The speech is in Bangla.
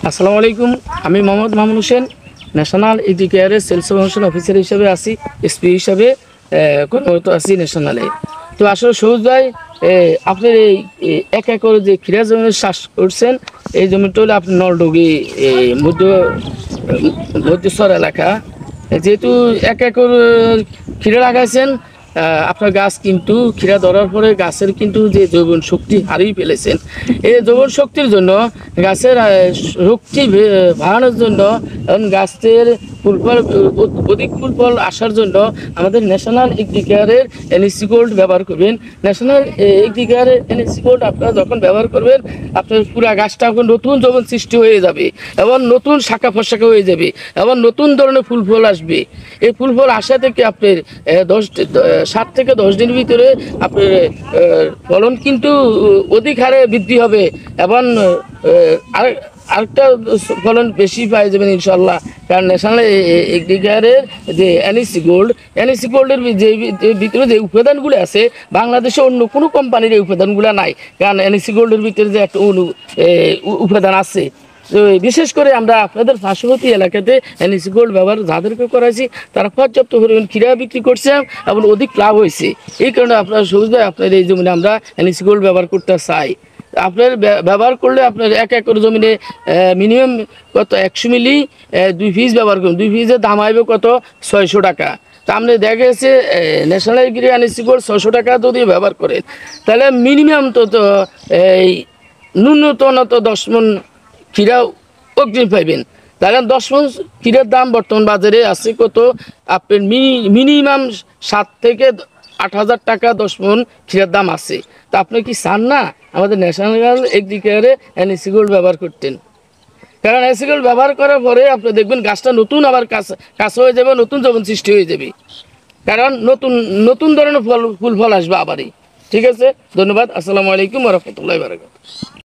আসসালামু আলাইকুম, আমি Mohammad Mamun Hossain, national agriculture sales promotion officer হিসাবে আছি, এসপি হিসাবে কর্মরত আছি ন্যাশনালে। তো আসলে সবুজ ভাই, আপনার এই 1 একর যে ক্ষীরা জমি চাষ করছেন, এই জমিটা হলো আপনার নলডুগি মধ্যস্থর এলাকা। যেহেতু 1 একর ক্ষীরা লাগাইছেন, আপনার গাছ কিন্তু ক্ষীরা ধরার পরে গাছের কিন্তু যে যৌবন শক্তি হারিয়ে ফেলেছেন। এই যৌবন শক্তির জন্য গাছের শক্তি বাড়ানোর জন্য এবং গাছের ফুল ফল অধিক ফুল ফল আসার জন্য আমাদের ন্যাশনাল এগ্রিকালচারের এনএসি গোল্ড ব্যবহার করবেন। ন্যাশনাল এগ্রিকালচারের এনএসি গোল্ড আপনারা যখন ব্যবহার করবেন, আপনার পুরো গাছটা এখন নতুন যৌবন সৃষ্টি হয়ে যাবে এবং নতুন শাখা প্রশাখা হয়ে যাবে এবং নতুন ধরনের ফুল ফল আসবে। এই ফুল ফল আসা থেকে আপনার 7 থেকে 10 দিনের ভিতরে আপনার ফলন কিন্তু অধিক হারে বৃদ্ধি হবে এবং আরেকটা ফলন বেশি পাই যাবেন ইনশাল্লাহ। কারণ ন্যাশনাল এগ্রিকালচারের যে এনএসি গোল্ডের যে ভিতরে যে উপাদানগুলো আছে, বাংলাদেশে অন্য কোনো কোম্পানির এই উপাদানগুলো নাই। কারণ এনএসি গোল্ডের ভিতরে যে একটা উপাদান আছে, তো বিশেষ করে আমরা আপনাদের পার্শ্ববর্তী এলাকাতে এনএসি গোল্ড ব্যবহার যাদেরকে করাইছি, তারা পর্যাপ্ত পরিমাণ ক্ষীরা বিক্রি করছে এবং অধিক লাভ হয়েছে। এই কারণে আপনার সবুজ ভাই, আপনার এই জমিনে আমরা এনএসি গোল্ড ব্যবহার করতে চাই। আপনার ব্যবহার করলে আপনার 1 একর জমিনে মিনিমাম কত 100 মিলি 2 পিস ব্যবহার করুন। 2 পিসের দাম আসবে কত 600 টাকা। তা আপনি দেখা গেছে ন্যাশনাল এগ্রিকালচার এনএসি গোল্ড 600 টাকা যদি ব্যবহার করেন, তাহলে মিনিমাম তো এই ন্যূনতম তো 10 মণ ক্ষীরা অগ্রিম পাইবেন। তাহলে 10 মণ ক্ষীরার দাম বর্তমান বাজারে আছে কত, আপনার মিনিমাম 7 থেকে 8,000 টাকা 10 মণ ক্ষীরার দাম আছে। তা আপনি কি চান না আমাদের ন্যাশনাল এগ্রিকালচারে এনএসি গোল্ড ব্যবহার করতেন? কারণ এনএসি গোল্ড ব্যবহার করার পরে আপনি দেখবেন গাছটা নতুন আবার কাঁচা হয়ে যাবে, নতুন যৌবন সৃষ্টি হয়ে যাবে। কারণ নতুন ধরনের ফুল ফল আসবে আবারই। ঠিক আছে, ধন্যবাদ। আসসালামু আলাইকুম ওয়া রাহমাতুল্লাহি ওয়া বারাকাতুহু।